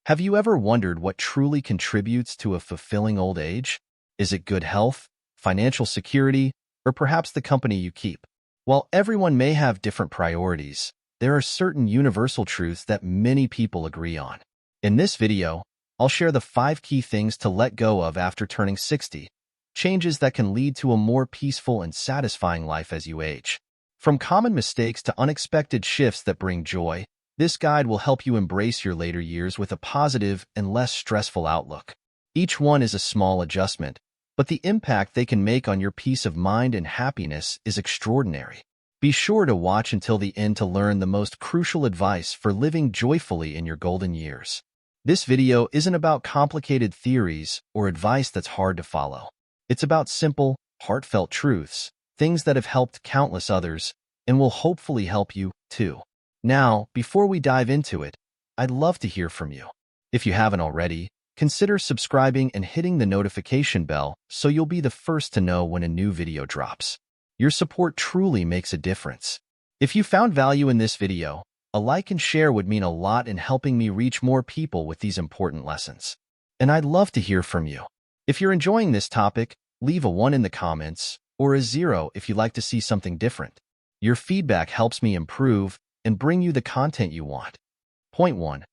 Have you ever wondered what truly contributes to a fulfilling old age? Is it good health, financial security, or perhaps the company you keep? While everyone may have different priorities, there are certain universal truths that many people agree on. In this video, I'll share the 5 key things to let go of after turning 60, changes that can lead to a more peaceful and satisfying life as you age. From common mistakes to unexpected shifts that bring joy, this guide will help you embrace your later years with a positive and less stressful outlook. Each one is a small adjustment, but the impact they can make on your peace of mind and happiness is extraordinary. Be sure to watch until the end to learn the most crucial advice for living joyfully in your golden years. This video isn't about complicated theories or advice that's hard to follow. It's about simple, heartfelt truths, things that have helped countless others and will hopefully help you, too. Now, before we dive into it, I'd love to hear from you. If you haven't already, consider subscribing and hitting the notification bell so you'll be the first to know when a new video drops. Your support truly makes a difference. If you found value in this video, a like and share would mean a lot in helping me reach more people with these important lessons. And I'd love to hear from you. If you're enjoying this topic, leave a 1 in the comments or a 0 if you'd like to see something different. Your feedback helps me improve and bring you the content you want. Point 1.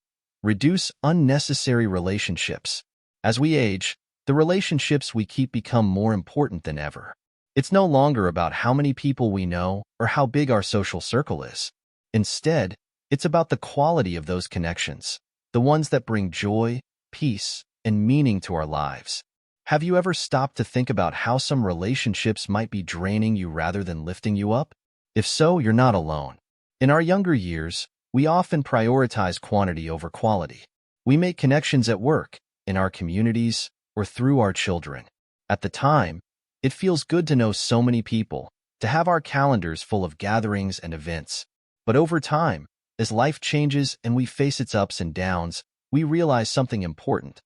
Reduce unnecessary relationships. As we age, the relationships we keep become more important than ever. It's no longer about how many people we know or how big our social circle is. Instead, it's about the quality of those connections, the ones that bring joy, peace, and meaning to our lives. Have you ever stopped to think about how some relationships might be draining you rather than lifting you up? If so, you're not alone. In our younger years, we often prioritize quantity over quality. We make connections at work, in our communities, or through our children. At the time, it feels good to know so many people, to have our calendars full of gatherings and events. But over time, as life changes and we face its ups and downs, we realize something important.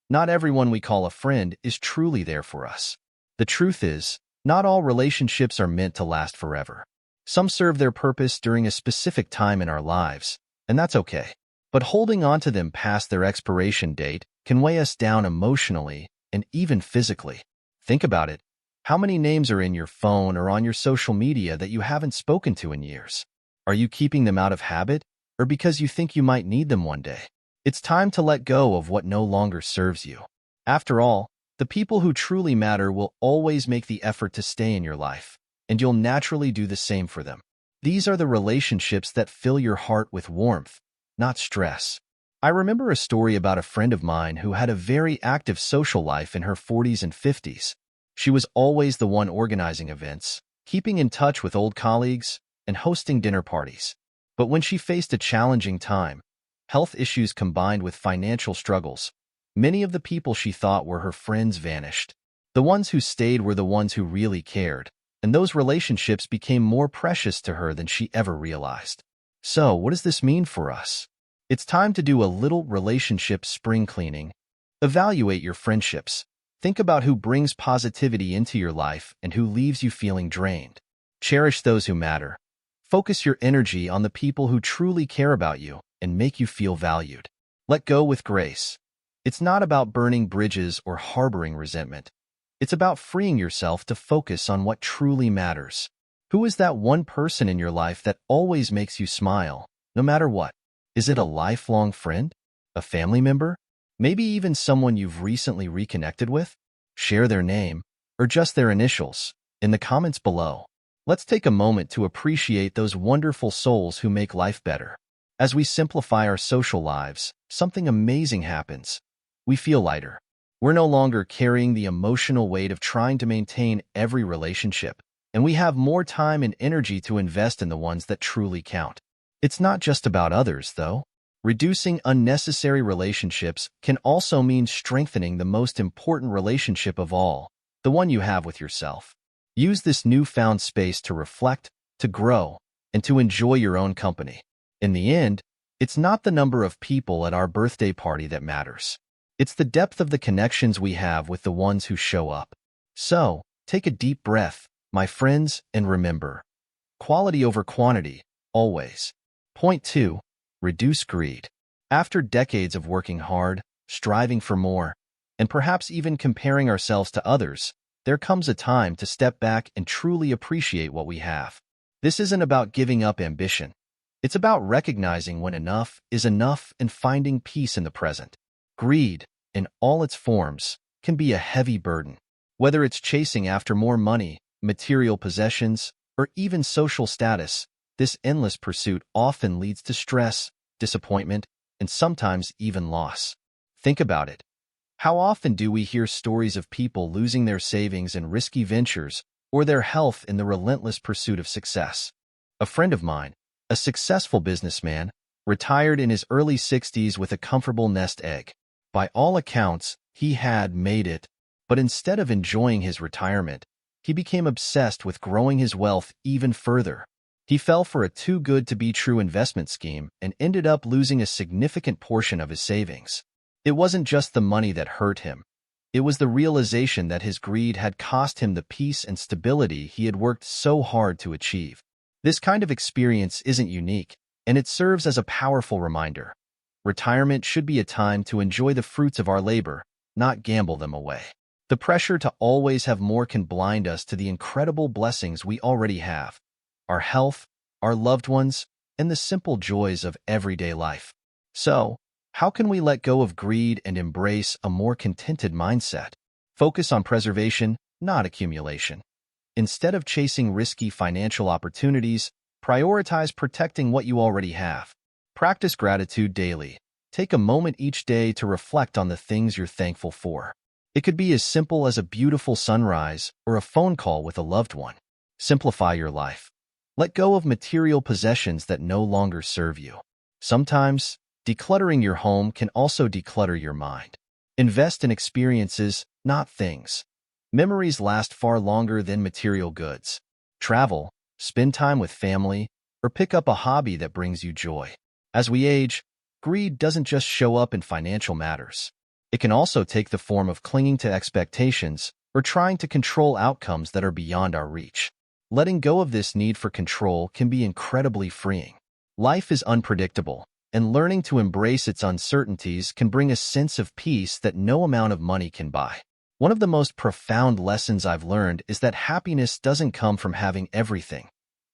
Not everyone we call a friend is truly there for us. The truth is, not all relationships are meant to last forever. Some serve their purpose during a specific time in our lives, and that's okay. But holding on to them past their expiration date can weigh us down emotionally and even physically. Think about it. How many names are in your phone or on your social media that you haven't spoken to in years? Are you keeping them out of habit or because you think you might need them one day? It's time to let go of what no longer serves you. After all, the people who truly matter will always make the effort to stay in your life, and you'll naturally do the same for them. These are the relationships that fill your heart with warmth, not stress. I remember a story about a friend of mine who had a very active social life in her 40s and 50s. She was always the one organizing events, keeping in touch with old colleagues, and hosting dinner parties. But when she faced a challenging time, health issues combined with financial struggles, many of the people she thought were her friends vanished. The ones who stayed were the ones who really cared, and those relationships became more precious to her than she ever realized. So, what does this mean for us? It's time to do a little relationship spring cleaning. Evaluate your friendships. Think about who brings positivity into your life and who leaves you feeling drained. Cherish those who matter. Focus your energy on the people who truly care about you and make you feel valued. Let go with grace. It's not about burning bridges or harboring resentment. It's about freeing yourself to focus on what truly matters. Who is that one person in your life that always makes you smile, no matter what? Is it a lifelong friend? A family member? Maybe even someone you've recently reconnected with? Share their name, or just their initials, in the comments below. Let's take a moment to appreciate those wonderful souls who make life better. As we simplify our social lives, something amazing happens. We feel lighter. We're no longer carrying the emotional weight of trying to maintain every relationship, and we have more time and energy to invest in the ones that truly count. It's not just about others, though. Reducing unnecessary relationships can also mean strengthening the most important relationship of all, the one you have with yourself. Use this newfound space to reflect, to grow, and to enjoy your own company. In the end, it's not the number of people at our birthday party that matters. It's the depth of the connections we have with the ones who show up. So, take a deep breath, my friends, and remember, quality over quantity, always. Point 2. Reduce greed. After decades of working hard, striving for more, and perhaps even comparing ourselves to others, there comes a time to step back and truly appreciate what we have. This isn't about giving up ambition. It's about recognizing when enough is enough and finding peace in the present. Greed, in all its forms, can be a heavy burden. Whether it's chasing after more money, material possessions, or even social status, this endless pursuit often leads to stress, disappointment, and sometimes even loss. Think about it. How often do we hear stories of people losing their savings in risky ventures or their health in the relentless pursuit of success? A friend of mine, a successful businessman, retired in his early 60s with a comfortable nest egg. By all accounts, he had made it, but instead of enjoying his retirement, he became obsessed with growing his wealth even further. He fell for a too-good-to-be-true investment scheme and ended up losing a significant portion of his savings. It wasn't just the money that hurt him. It was the realization that his greed had cost him the peace and stability he had worked so hard to achieve. This kind of experience isn't unique, and it serves as a powerful reminder. Retirement should be a time to enjoy the fruits of our labor, not gamble them away. The pressure to always have more can blind us to the incredible blessings we already have: our health, our loved ones, and the simple joys of everyday life. So, how can we let go of greed and embrace a more contented mindset? Focus on preservation, not accumulation. Instead of chasing risky financial opportunities, prioritize protecting what you already have. Practice gratitude daily. Take a moment each day to reflect on the things you're thankful for. It could be as simple as a beautiful sunrise or a phone call with a loved one. Simplify your life. Let go of material possessions that no longer serve you. Sometimes, decluttering your home can also declutter your mind. Invest in experiences, not things. Memories last far longer than material goods. Travel, spend time with family, or pick up a hobby that brings you joy. As we age, greed doesn't just show up in financial matters. It can also take the form of clinging to expectations or trying to control outcomes that are beyond our reach. Letting go of this need for control can be incredibly freeing. Life is unpredictable, and learning to embrace its uncertainties can bring a sense of peace that no amount of money can buy. One of the most profound lessons I've learned is that happiness doesn't come from having everything.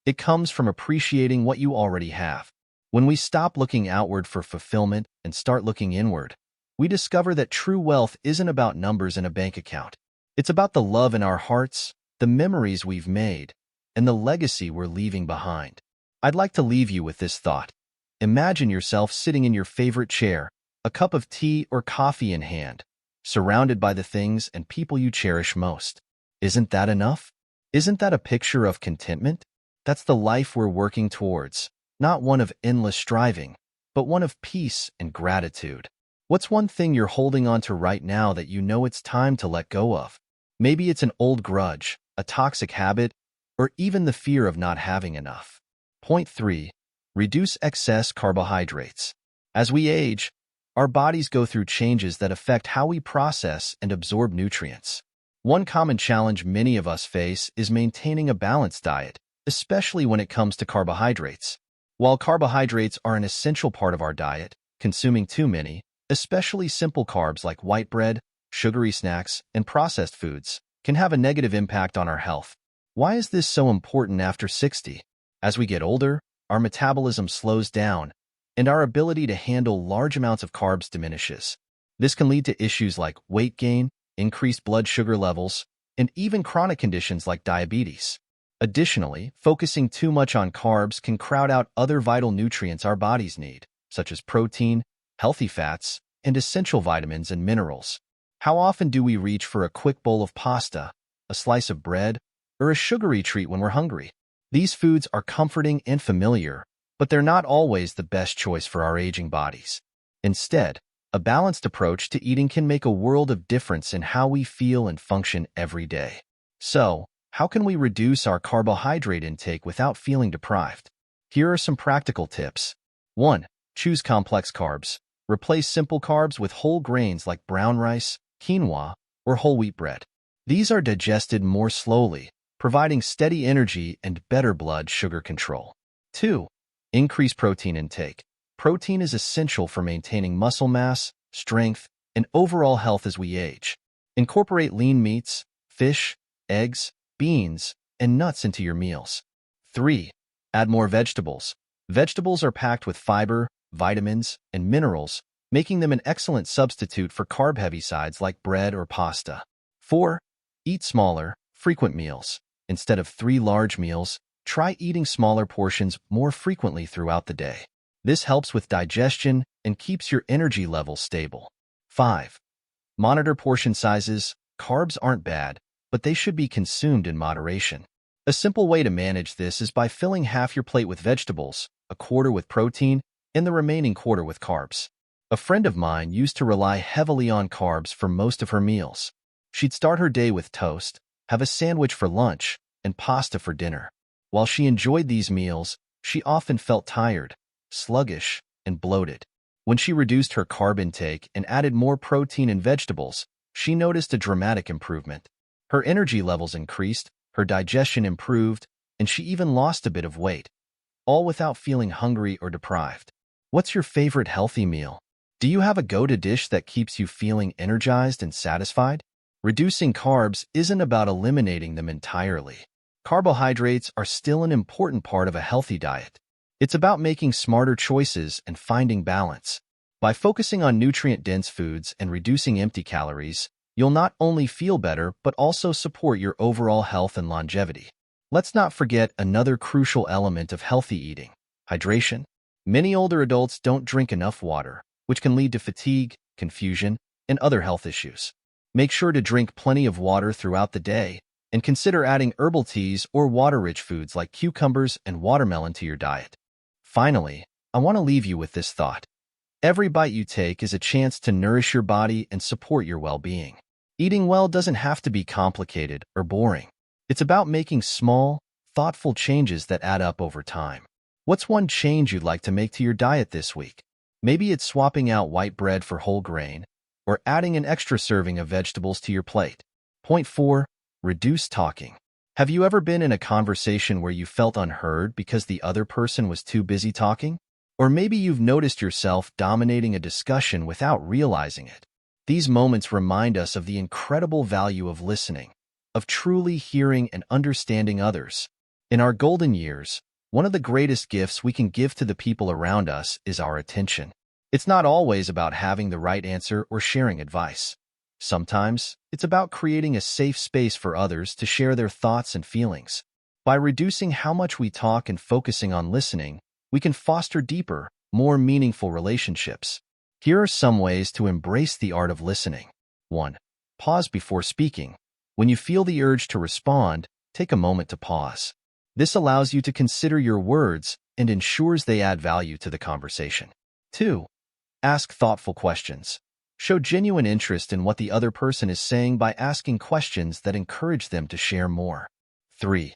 It comes from appreciating what you already have. When we stop looking outward for fulfillment and start looking inward, we discover that true wealth isn't about numbers in a bank account. It's about the love in our hearts, the memories we've made, and the legacy we're leaving behind. I'd like to leave you with this thought. Imagine yourself sitting in your favorite chair, a cup of tea or coffee in hand, surrounded by the things and people you cherish most. Isn't that enough? Isn't that a picture of contentment? That's the life we're working towards, not one of endless striving, but one of peace and gratitude. What's one thing you're holding on to right now that you know it's time to let go of? Maybe it's an old grudge, a toxic habit, or even the fear of not having enough. Point 3. Reduce excess carbohydrates. As we age, our bodies go through changes that affect how we process and absorb nutrients. One common challenge many of us face is maintaining a balanced diet, especially when it comes to carbohydrates. While carbohydrates are an essential part of our diet, consuming too many, especially simple carbs like white bread, sugary snacks, and processed foods, can have a negative impact on our health. Why is this so important after 60? As we get older, our metabolism slows down, and our ability to handle large amounts of carbs diminishes. This can lead to issues like weight gain, increased blood sugar levels, and even chronic conditions like diabetes. Additionally, focusing too much on carbs can crowd out other vital nutrients our bodies need, such as protein, healthy fats, and essential vitamins and minerals. How often do we reach for a quick bowl of pasta, a slice of bread, or a sugary treat when we're hungry? These foods are comforting and familiar, but they're not always the best choice for our aging bodies. Instead, a balanced approach to eating can make a world of difference in how we feel and function every day. So, how can we reduce our carbohydrate intake without feeling deprived? Here are some practical tips. 1. Choose complex carbs. Replace simple carbs with whole grains like brown rice, quinoa, or whole wheat bread. These are digested more slowly, providing steady energy and better blood sugar control. 2. Increase protein intake. Protein is essential for maintaining muscle mass, strength, and overall health as we age. Incorporate lean meats, fish, eggs, beans, and nuts into your meals. 3. Add more vegetables. Vegetables are packed with fiber, vitamins, and minerals, making them an excellent substitute for carb-heavy sides like bread or pasta. 4. Eat smaller, frequent meals. Instead of 3 large meals, try eating smaller portions more frequently throughout the day. This helps with digestion and keeps your energy levels stable. 5. Monitor portion sizes. Carbs aren't bad, but they should be consumed in moderation. A simple way to manage this is by filling half your plate with vegetables, a quarter with protein, and the remaining quarter with carbs. A friend of mine used to rely heavily on carbs for most of her meals. She'd start her day with toast, have a sandwich for lunch, and pasta for dinner. While she enjoyed these meals, she often felt tired, sluggish, and bloated. When she reduced her carb intake and added more protein and vegetables, she noticed a dramatic improvement. Her energy levels increased, her digestion improved, and she even lost a bit of weight, all without feeling hungry or deprived. What's your favorite healthy meal? Do you have a go-to dish that keeps you feeling energized and satisfied? Reducing carbs isn't about eliminating them entirely. Carbohydrates are still an important part of a healthy diet. It's about making smarter choices and finding balance. By focusing on nutrient-dense foods and reducing empty calories, you'll not only feel better but also support your overall health and longevity. Let's not forget another crucial element of healthy eating: hydration. Many older adults don't drink enough water, which can lead to fatigue, confusion, and other health issues. Make sure to drink plenty of water throughout the day, and consider adding herbal teas or water-rich foods like cucumbers and watermelon to your diet. Finally, I want to leave you with this thought. Every bite you take is a chance to nourish your body and support your well-being. Eating well doesn't have to be complicated or boring. It's about making small, thoughtful changes that add up over time. What's one change you'd like to make to your diet this week? Maybe it's swapping out white bread for whole grain, or adding an extra serving of vegetables to your plate. Point 4. Reduce talking. Have you ever been in a conversation where you felt unheard because the other person was too busy talking? Or maybe you've noticed yourself dominating a discussion without realizing it. These moments remind us of the incredible value of listening, of truly hearing and understanding others. In our golden years, one of the greatest gifts we can give to the people around us is our attention. It's not always about having the right answer or sharing advice. Sometimes, it's about creating a safe space for others to share their thoughts and feelings. By reducing how much we talk and focusing on listening, we can foster deeper, more meaningful relationships. Here are some ways to embrace the art of listening. 1. Pause before speaking. When you feel the urge to respond, take a moment to pause. This allows you to consider your words and ensures they add value to the conversation. 2. Ask thoughtful questions. Show genuine interest in what the other person is saying by asking questions that encourage them to share more. 3.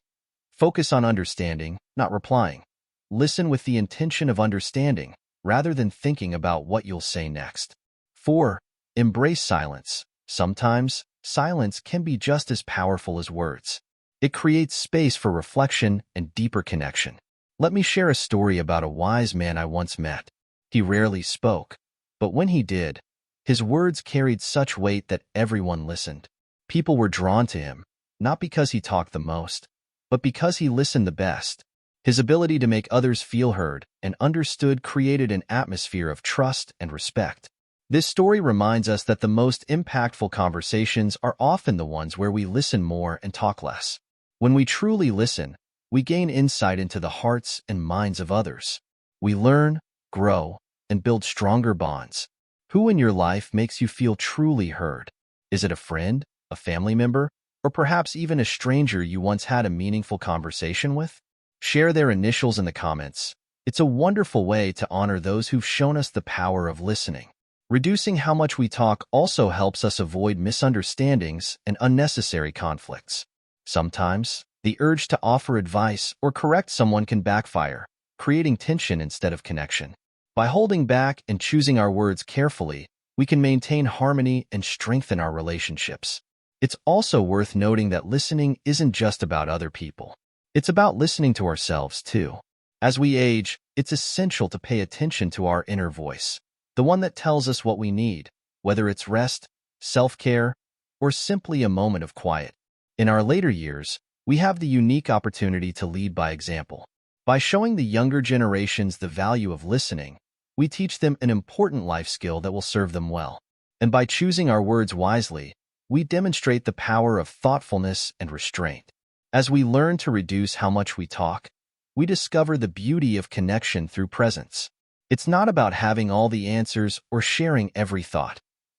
Focus on understanding, not replying. Listen with the intention of understanding, rather than thinking about what you'll say next. 4. Embrace silence. Sometimes, silence can be just as powerful as words. It creates space for reflection and deeper connection. Let me share a story about a wise man I once met. He rarely spoke, but when he did, his words carried such weight that everyone listened. People were drawn to him, not because he talked the most, but because he listened the best. His ability to make others feel heard and understood created an atmosphere of trust and respect. This story reminds us that the most impactful conversations are often the ones where we listen more and talk less. When we truly listen, we gain insight into the hearts and minds of others. We learn, grow, and build stronger bonds. Who in your life makes you feel truly heard? Is it a friend, a family member, or perhaps even a stranger you once had a meaningful conversation with? Share their initials in the comments. It's a wonderful way to honor those who've shown us the power of listening. Reducing how much we talk also helps us avoid misunderstandings and unnecessary conflicts. Sometimes, the urge to offer advice or correct someone can backfire, creating tension instead of connection. By holding back and choosing our words carefully, we can maintain harmony and strengthen our relationships. It's also worth noting that listening isn't just about other people. It's about listening to ourselves, too. As we age, it's essential to pay attention to our inner voice, the one that tells us what we need, whether it's rest, self-care, or simply a moment of quiet. In our later years, we have the unique opportunity to lead by example. By showing the younger generations the value of listening, we teach them an important life skill that will serve them well. And by choosing our words wisely, we demonstrate the power of thoughtfulness and restraint. As we learn to reduce how much we talk, we discover the beauty of connection through presence. It's not about having all the answers or sharing every thought.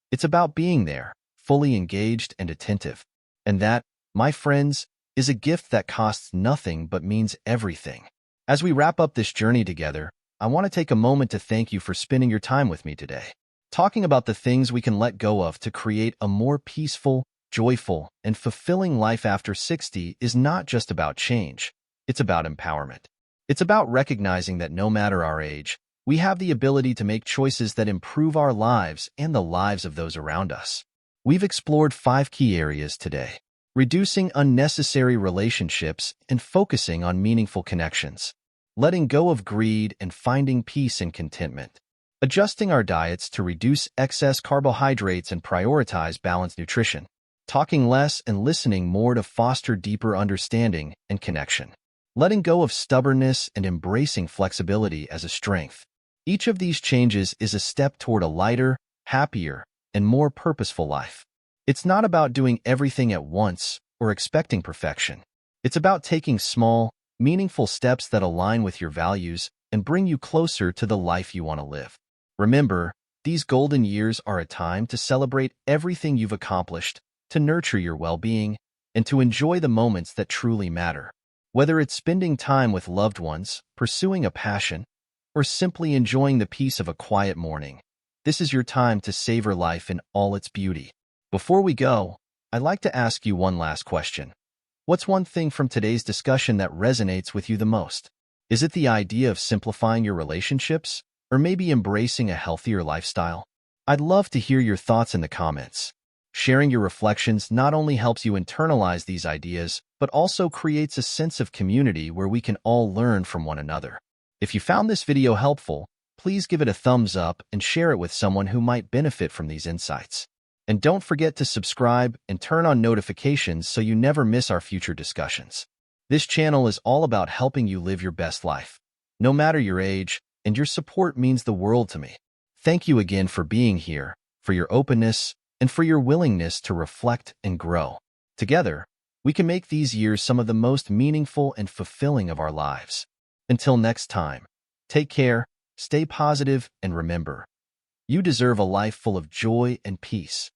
It's about being there, fully engaged and attentive. And that, my friends, is a gift that costs nothing but means everything. As we wrap up this journey together, I want to take a moment to thank you for spending your time with me today. Talking about the things we can let go of to create a more peaceful, joyful, and fulfilling life after 60 is not just about change. It's about empowerment. It's about recognizing that no matter our age, we have the ability to make choices that improve our lives and the lives of those around us. We've explored 5 key areas today: reducing unnecessary relationships and focusing on meaningful connections, letting go of greed and finding peace and contentment, adjusting our diets to reduce excess carbohydrates and prioritize balanced nutrition, talking less and listening more to foster deeper understanding and connection, letting go of stubbornness and embracing flexibility as a strength. Each of these changes is a step toward a lighter, happier, and more purposeful life. It's not about doing everything at once or expecting perfection. It's about taking small, meaningful steps that align with your values and bring you closer to the life you want to live. Remember, these golden years are a time to celebrate everything you've accomplished, to nurture your well-being, and to enjoy the moments that truly matter. Whether it's spending time with loved ones, pursuing a passion, or simply enjoying the peace of a quiet morning, this is your time to savor life in all its beauty. Before we go, I'd like to ask you one last question. What's one thing from today's discussion that resonates with you the most? Is it the idea of simplifying your relationships, or maybe embracing a healthier lifestyle? I'd love to hear your thoughts in the comments. Sharing your reflections not only helps you internalize these ideas, but also creates a sense of community where we can all learn from one another. If you found this video helpful, please give it a thumbs up and share it with someone who might benefit from these insights. And don't forget to subscribe and turn on notifications so you never miss our future discussions. This channel is all about helping you live your best life, no matter your age, and your support means the world to me. Thank you again for being here, for your openness, and for your willingness to reflect and grow. Together, we can make these years some of the most meaningful and fulfilling of our lives. Until next time, take care, stay positive, and remember, you deserve a life full of joy and peace.